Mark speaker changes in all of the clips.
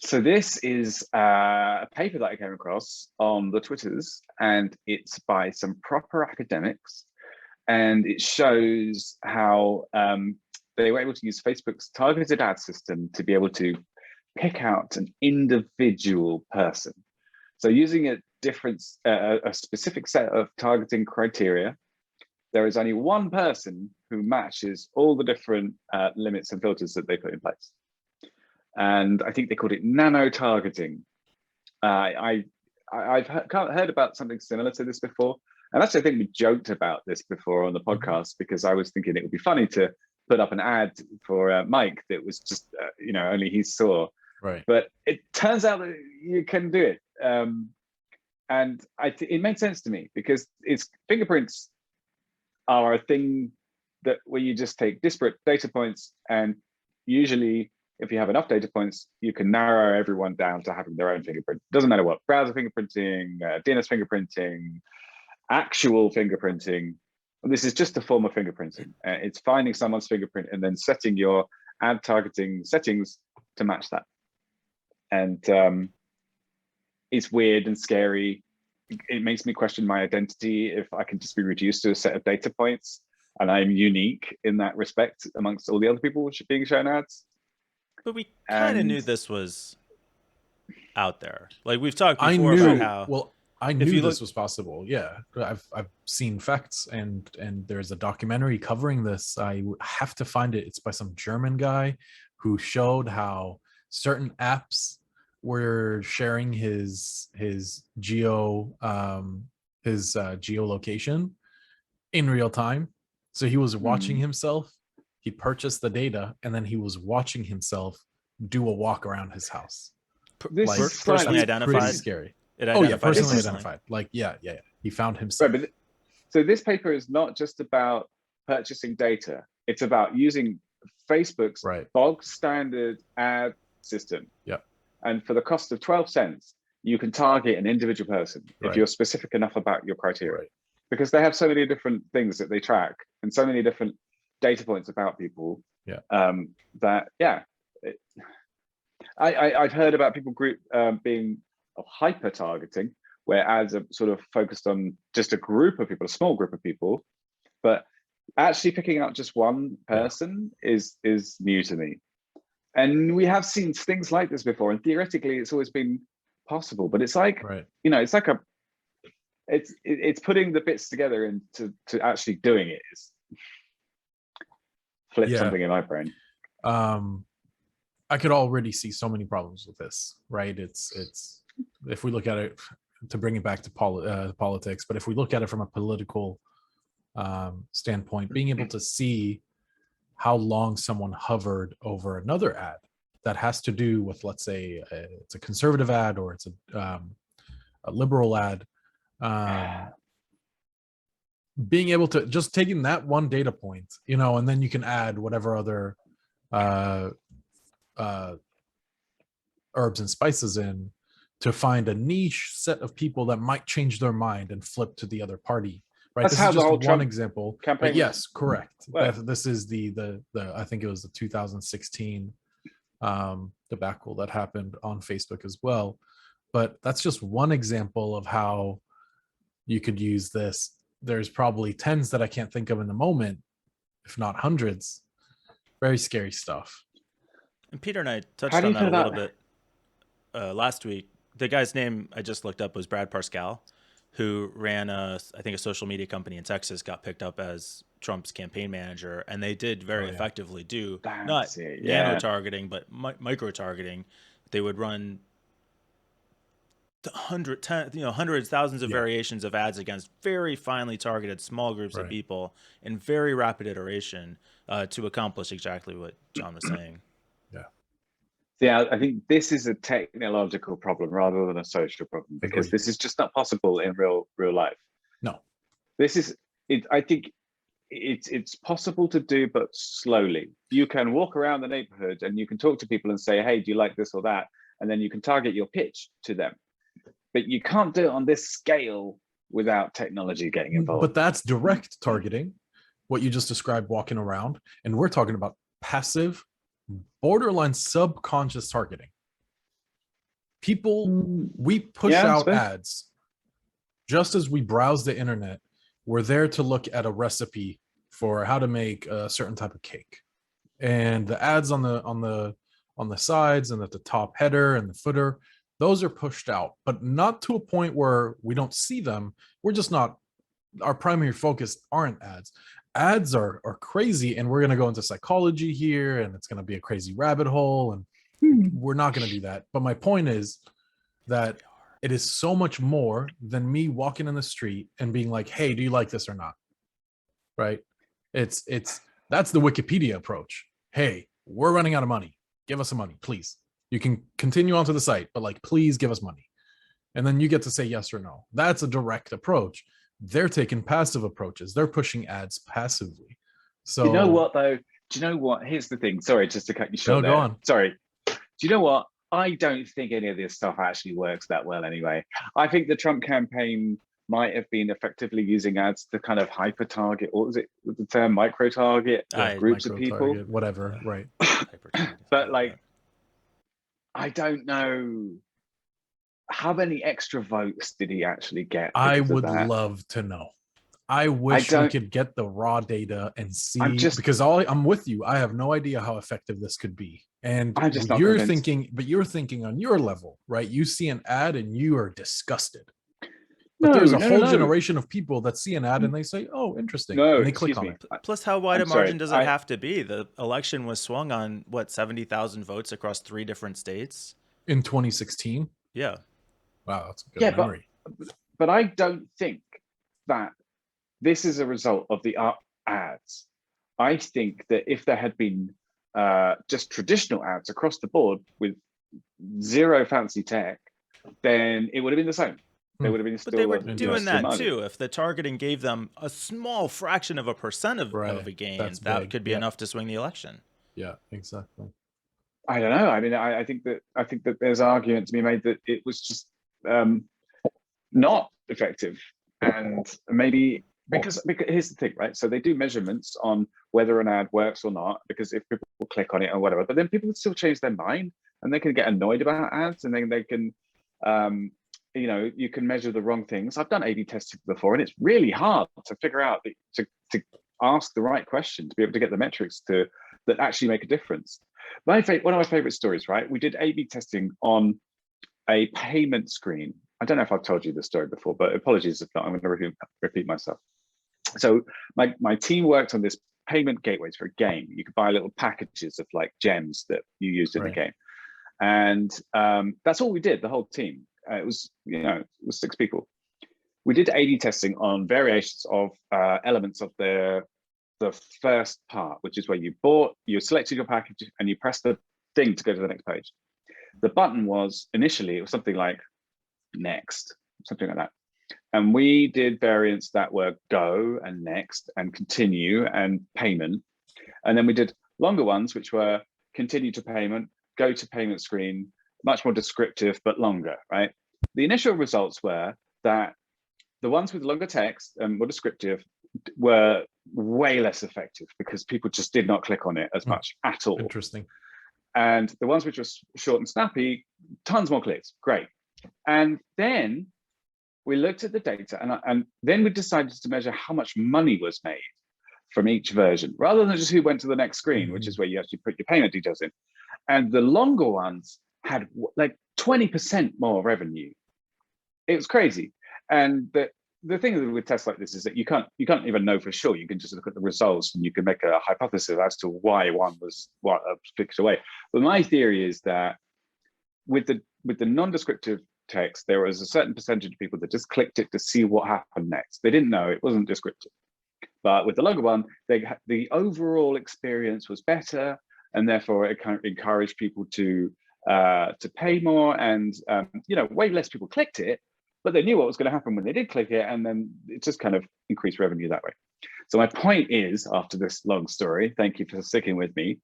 Speaker 1: So this is a paper that I came across on the Twitters, and it's by some proper academics, and it shows how they were able to use Facebook's targeted ad system to be able to pick out an individual person. So using a specific set of targeting criteria, there is only one person who matches all the different limits and filters that they put in place. And I think they called it nano targeting. I've heard about something similar to this before, and actually I think we joked about this before on the podcast because I was thinking it would be funny to put up an ad for Mike that was just only he saw.
Speaker 2: Right.
Speaker 1: But it turns out that you can do it, and it made sense to me because fingerprints are a thing that where you just take disparate data points, and usually if you have enough data points, you can narrow everyone down to having their own fingerprint. Doesn't matter what, browser fingerprinting, DNS fingerprinting, actual fingerprinting. This is just a form of fingerprinting. It's finding someone's fingerprint and then setting your ad targeting settings to match that. And it's weird and scary. It makes me question my identity if I can just be reduced to a set of data points and I'm unique in that respect amongst all the other people being shown ads.
Speaker 3: But we kind of knew this was out there. Like we've talked before about how.
Speaker 2: Well, I knew this was possible. Yeah, I've seen facts, and there's a documentary covering this. I have to find it. It's by some German guy who showed how certain apps were sharing his geolocation in real time. So he was watching himself. He purchased the data, and then he was watching himself do a walk around his house.
Speaker 3: Personally identified.
Speaker 2: Pretty scary. Personally identified. Like, yeah. He found himself.
Speaker 1: Right, so this paper is not just about purchasing data. It's about using Facebook's bog standard ad system.
Speaker 2: Yeah.
Speaker 1: And for the cost of 12 cents, you can target an individual person if you're specific enough about your criteria. Because they have so many different things that they track and so many different data points about people. I've heard about people being hyper targeting, where ads are sort of focused on just a group of people, a small group of people, but actually picking out just one person is new to me. And we have seen things like this before, and theoretically it's always been possible, but it's like it's like it's putting the bits together and to actually doing it is flip something in my brain.
Speaker 2: I could already see so many problems with this, right? It's if we look at it, to bring it back to politics, but if we look at it from a political standpoint, being able to see how long someone hovered over another ad that has to do with, let's say, it's a conservative ad or it's a liberal ad, being able to just taking that one data point, and then you can add whatever other herbs and spices in to find a niche set of people that might change their mind and flip to the other party. Right.
Speaker 1: That's
Speaker 2: this
Speaker 1: how
Speaker 2: is
Speaker 1: the whole
Speaker 2: just one
Speaker 1: Trump
Speaker 2: example.
Speaker 1: campaign.
Speaker 2: But yes, correct.
Speaker 1: Well,
Speaker 2: This is the I think it was the 2016 debacle that happened on Facebook as well. But that's just one example of how you could use this. There's probably tens that I can't think of in the moment, if not hundreds. Very scary stuff.
Speaker 3: And Peter and I touched on that a little bit last week. The guy's name I just looked up was Brad Parscale, who ran I think a social media company in Texas, got picked up as Trump's campaign manager, and they did very effectively do not nano targeting, but micro targeting. They would run hundreds, thousands of variations of ads against very finely targeted small groups of people in very rapid iteration to accomplish exactly what John was saying.
Speaker 1: Yeah, I think this is a technological problem rather than a social problem, because this is just not possible in real life.
Speaker 2: No,
Speaker 1: this is it. I think it's possible to do, but slowly. You can walk around the neighborhood and you can talk to people and say, "Hey, do you like this or that?" And then you can target your pitch to them. But you can't do it on this scale without technology getting involved.
Speaker 2: But that's direct targeting, what you just described, walking around, and we're talking about passive, borderline subconscious targeting. People, we push
Speaker 1: Yeah, I
Speaker 2: out
Speaker 1: suppose.
Speaker 2: ads just as we browse the internet. We're there to look at a recipe for how to make a certain type of cake, and the ads on the sides and at the top header and the footer, those are pushed out, but not to a point where we don't see them. We're just not, our primary focus aren't ads. Ads are crazy, and we're going to go into psychology here, and it's going to be a crazy rabbit hole, and we're not going to do that. But my point is that it is so much more than me walking in the street and being like, hey, do you like this or not? Right? It's that's the Wikipedia approach. Hey, we're running out of money. Give us some money, please. You can continue onto the site, but like, please give us money. And then you get to say yes or no. That's a direct approach. They're taking passive approaches. They're pushing ads passively. So
Speaker 1: You know what though? Do you know what? Here's the thing. Sorry, just to cut you short.
Speaker 2: No, go
Speaker 1: there.
Speaker 2: on.
Speaker 1: Sorry. Do you know what? I don't think any of this stuff actually works that well anyway. I think the Trump campaign might have been effectively using ads to kind of hyper target, or was it the term micro target groups of people?
Speaker 2: Micro-target, whatever, right?
Speaker 1: But like, I don't know how many extra votes did he actually get.
Speaker 2: I
Speaker 1: because of
Speaker 2: would
Speaker 1: that?
Speaker 2: love to know. I wish we
Speaker 1: don't-
Speaker 2: could get the raw data and see,
Speaker 1: just-
Speaker 2: because I'm with you. I have no idea how effective this could be. And
Speaker 1: I'm just not
Speaker 2: you're
Speaker 1: convinced.
Speaker 2: thinking, but you're thinking on your level, right? You see an ad and you are disgusted. But there's a whole generation of people that see an ad and they say, "Oh, interesting,"
Speaker 1: No,
Speaker 2: and they click
Speaker 1: excuse
Speaker 2: on
Speaker 1: me.
Speaker 2: it.
Speaker 3: Plus, how wide
Speaker 1: I'm
Speaker 3: a margin
Speaker 1: sorry,
Speaker 3: does it have to be? The election was swung on what, 70,000 votes across 3 different states.
Speaker 2: In 2016,
Speaker 3: Yeah.
Speaker 2: wow, that's a good
Speaker 1: Yeah,
Speaker 2: memory.
Speaker 1: but I don't think that this is a result of the ads. I think that if there had been just traditional ads across the board with zero fancy tech, then it would have been the same. They would have been still.
Speaker 3: But they were
Speaker 2: still
Speaker 3: doing that
Speaker 1: money.
Speaker 3: too. If the targeting gave them a small fraction of a percent of a gain,
Speaker 2: That's
Speaker 3: that
Speaker 2: big.
Speaker 3: could be
Speaker 2: Yeah.
Speaker 3: enough to swing the election.
Speaker 2: Yeah, exactly.
Speaker 1: I don't know. I mean, I think that there's argument to be made that it was just not effective, and maybe because here's the thing, right? So they do measurements on whether an ad works or not, because if people click on it or whatever, but then people can still change their mind and they can get annoyed about ads, and then they can, you know, you can measure the wrong things. I've done A/B testing before, and it's really hard to figure out to ask the right question to be able to get the metrics that actually make a difference. One of my favorite stories, right? We did A/B testing on a payment screen. I don't know if I've told you this story before, but apologies if not. I'm going to repeat myself. So my team worked on this payment gateways for a game. You could buy little packages of like gems that you used in the game, and that's all we did. The whole team. It was 6 people. We did A/B testing on variations of elements of the first part, which is where you selected your package and you press the thing to go to the next page. The button was initially, it was something like next, something like that. And we did variants that were go and next and continue and payment. And then we did longer ones, which were continue to payment, go to payment screen, much more descriptive, but longer, right? The initial results were that the ones with longer text and more descriptive were way less effective because people just did not click on it as much at all.
Speaker 2: Interesting.
Speaker 1: And the ones which were short and snappy, tons more clicks, great. And then we looked at the data and then we decided to measure how much money was made from each version, rather than just who went to the next screen, which is where you actually put your payment details in. And the longer ones had like 20% more revenue. It was crazy. And the thing with tests like this is that you can't even know for sure. You can just look at the results and you can make a hypothesis as to why one was picked away. But my theory is that with the non-descriptive text, there was a certain percentage of people that just clicked it to see what happened next. They didn't know it wasn't descriptive. But with the longer one, the overall experience was better, and therefore it kind of encouraged people to pay more, and way less people clicked it, but they knew what was going to happen when they did click it, and then it just kind of increased revenue that way. So my point is, after this long story, thank you for sticking with me,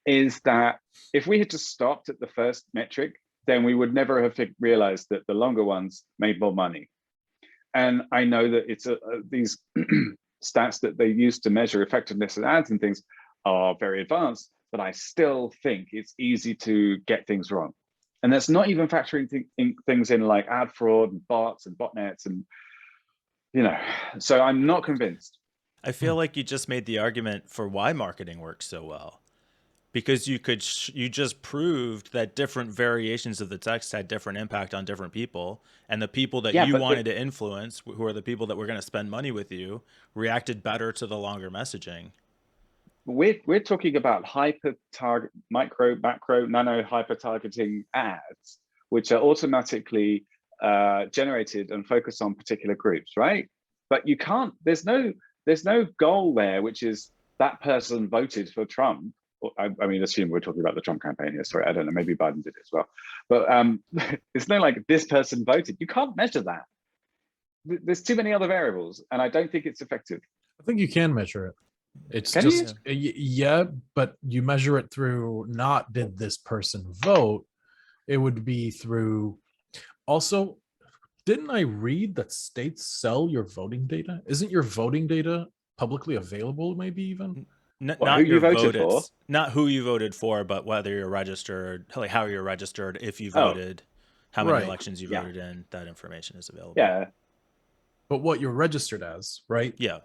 Speaker 1: is that if we had just stopped at the first metric, then we would never have realized that the longer ones made more money. And I know that it's these stats that they use to measure effectiveness of ads and things are very advanced, but I still think it's easy to get things wrong. And that's not even factoring things in like ad fraud and bots and botnets and, so I'm not convinced.
Speaker 3: I feel like you just made the argument for why marketing works so well, because you just proved that different variations of the text had different impact on different people, and the people that you wanted to influence, who are the people that were going to spend money with you, reacted better to the longer messaging.
Speaker 1: We're talking about hyper target, micro, macro, nano hyper targeting ads, which are automatically generated and focused on particular groups, right? But you can't. There's no goal there, which is that person voted for Trump. I mean, assume we're talking about the Trump campaign here. Sorry, I don't know. Maybe Biden did it as well. But it's no like this person voted. You can't measure that. There's too many other variables, and I don't think it's effective.
Speaker 2: I think you can measure it. It's
Speaker 1: Can
Speaker 2: just yeah, but you measure it through not did this person vote. It would be through also. Didn't I read that states sell your voting data? Isn't your voting data publicly available? Maybe even.
Speaker 3: Not
Speaker 1: who you voted for?
Speaker 3: Not who you voted for, but whether you're registered, like how you're registered, if you voted, how many elections you voted in. That information is available.
Speaker 1: Yeah.
Speaker 2: But what you're registered as, right?
Speaker 3: Yeah.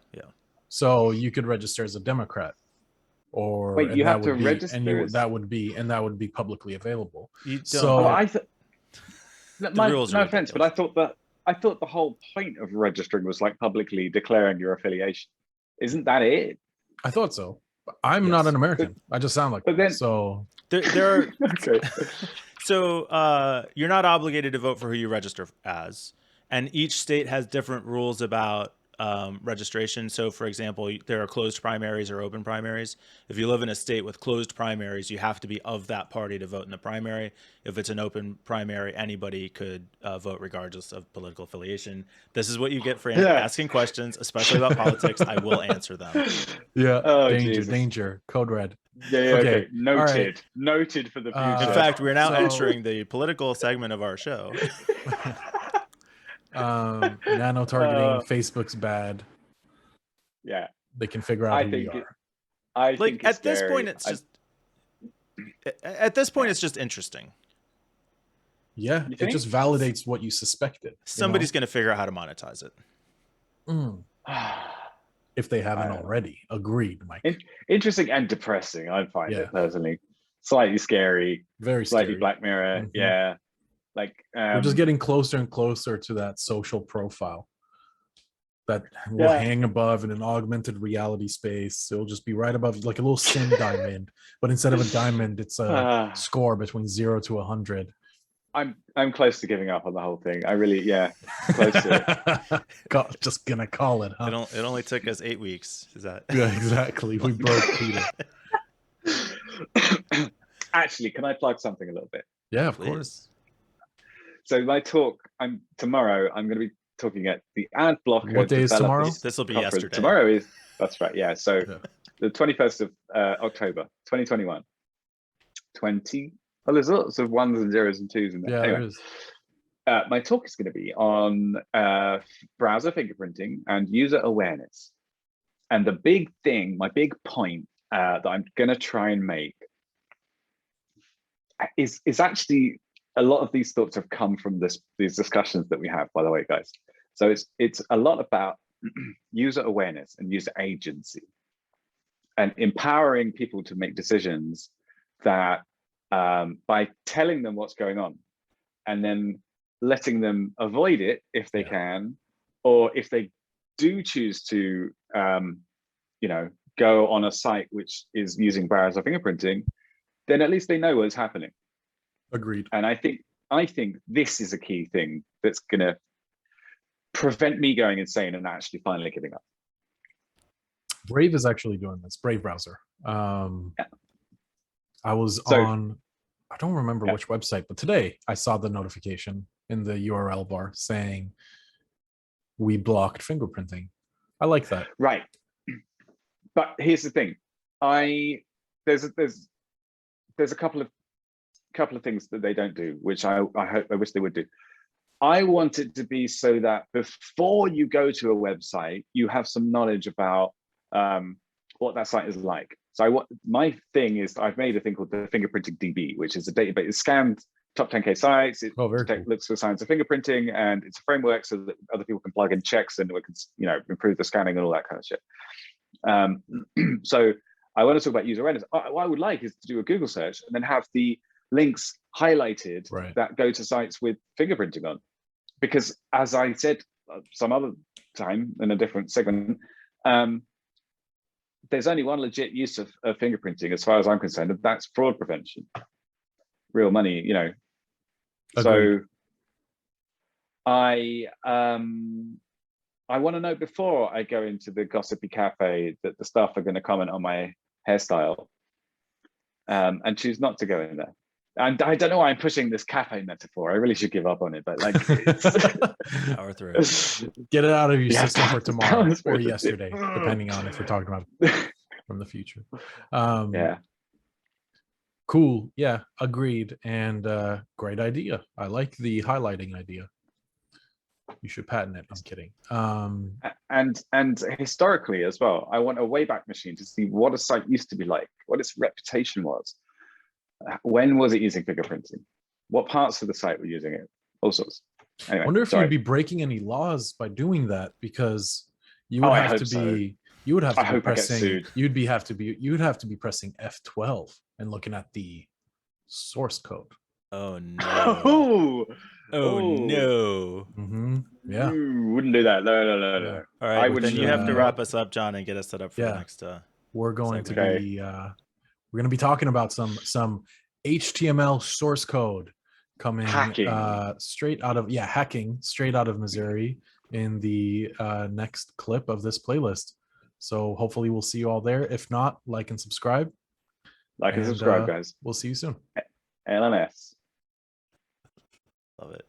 Speaker 2: So you could register as a Democrat, or
Speaker 1: wait, you have to register,
Speaker 2: and that would be publicly available.
Speaker 3: You don't.
Speaker 2: So
Speaker 1: no offense, but I thought the whole point of registering was like publicly declaring your affiliation. Isn't that it?
Speaker 2: I thought so. I'm not an American. I just sound like.
Speaker 1: But then,
Speaker 2: so
Speaker 3: there are.
Speaker 1: Okay.
Speaker 3: So you're not obligated to vote for who you register as, and each state has different rules about registration. So, for example, there are closed primaries or open primaries. If you live in a state with closed primaries, you have to be of that party to vote in the primary. If it's an open primary, anybody could vote regardless of political affiliation. This is what you get for asking questions, especially about politics. I will answer them.
Speaker 2: Yeah.
Speaker 1: Oh,
Speaker 2: danger. Code red.
Speaker 1: Yeah. Okay. Noted for the future.
Speaker 3: In fact, we're now entering the political segment of our show.
Speaker 2: Nano targeting, Facebook's bad.
Speaker 1: Yeah,
Speaker 2: they can figure out who we are.
Speaker 3: Like at this point, it's just interesting.
Speaker 2: Yeah, it just validates what you suspected.
Speaker 3: Somebody's going to figure out how to monetize it.
Speaker 2: If they haven't already. Agreed, Mike.
Speaker 1: Interesting and depressing. I find it personally slightly scary,
Speaker 2: very
Speaker 1: slightly
Speaker 2: scary.
Speaker 1: Black Mirror. Mm-hmm. Yeah. Like
Speaker 2: we're just getting closer and closer to that social profile that will hang above in an augmented reality space. It'll just be right above, like a little sim diamond, but instead of a diamond, it's a score between 0 to 100.
Speaker 1: I'm close to giving up on the whole thing. I really, close to
Speaker 2: it. Just gonna call it, huh?
Speaker 3: It only took us 8 weeks. Is that?
Speaker 2: Yeah, exactly. We broke Peter.
Speaker 1: Actually, can I plug something a little bit?
Speaker 2: Yeah, of course.
Speaker 1: So my talk, tomorrow. I'm going to be talking at the Ad Blocker.
Speaker 2: What day is tomorrow?
Speaker 3: This will be
Speaker 1: conference.
Speaker 3: Yesterday.
Speaker 1: Tomorrow is, that's right. Yeah. So the 21st of October, 2021. Well, there's lots of ones and zeros and twos in there.
Speaker 2: Yeah,
Speaker 1: anyway,
Speaker 2: there is.
Speaker 1: My talk is going to be on browser fingerprinting and user awareness. And the big thing, my big point that I'm going to try and make is actually, a lot of these thoughts have come from these discussions that we have, by the way, guys. So it's a lot about user awareness and user agency and empowering people to make decisions that by telling them what's going on and then letting them avoid it if they can, or if they do choose to go on a site which is using browser fingerprinting, then at least they know what's happening.
Speaker 2: Agreed.
Speaker 1: And I think this is a key thing that's going to prevent me going insane and actually finally giving up.
Speaker 2: Brave is actually doing this. Brave browser. I was on, I don't remember which website, but today I saw the notification in the URL bar saying we blocked fingerprinting. I like that.
Speaker 1: Right. But here's the thing. There's a couple of things that they don't do, which I wish they would do. I want it to be so that before you go to a website, you have some knowledge about what that site is like. So my thing is, I've made a thing called the Fingerprinting DB, which is a database. It scans top 10K sites. It
Speaker 2: Oh, very cool.
Speaker 1: looks for signs of fingerprinting, and it's a framework so that other people can plug in checks and we can, improve the scanning and all that kind of shit. So I want to talk about user awareness. What I would like is to do a Google search and then have the links highlighted that go to sites with fingerprinting on. Because as I said some other time in a different segment, there's only one legit use of fingerprinting as far as I'm concerned, and that's fraud prevention. Real money,
Speaker 2: Agreed.
Speaker 1: So I want to know before I go into the gossipy cafe that the staff are going to comment on my hairstyle, and choose not to go in there. And I don't know why I'm pushing this cafe metaphor. I really should give up on it, but like,
Speaker 3: Power through.
Speaker 2: Get it out of your system for
Speaker 1: power
Speaker 2: tomorrow
Speaker 1: through.
Speaker 2: or yesterday, depending on if we're talking about from the future.
Speaker 1: Yeah.
Speaker 2: Cool. Yeah, agreed. And great idea. I like the highlighting idea. You should patent it. I'm kidding.
Speaker 1: And historically as well, I want a Wayback Machine to see what a site used to be like, what its reputation was. When was it using fingerprinting? What parts of the site were using it? All sorts. Anyway,
Speaker 2: I wonder if you'd be breaking any laws by doing that, because you would have to be you would have to be pressing you'd have to be pressing F12 and looking at the source code.
Speaker 3: Oh no. Oh no.
Speaker 2: Yeah.
Speaker 1: Wouldn't do that. No.
Speaker 3: All right, then you have to wrap us up, John, and get us set up for the next
Speaker 2: we're going to be we're going to be talking about some HTML source code coming straight out of hacking straight out of Missouri in the next clip of this playlist. So hopefully we'll see you all there. If not, like and subscribe.
Speaker 1: Like and subscribe, guys.
Speaker 2: We'll see you soon.
Speaker 1: LMS.
Speaker 3: Love it.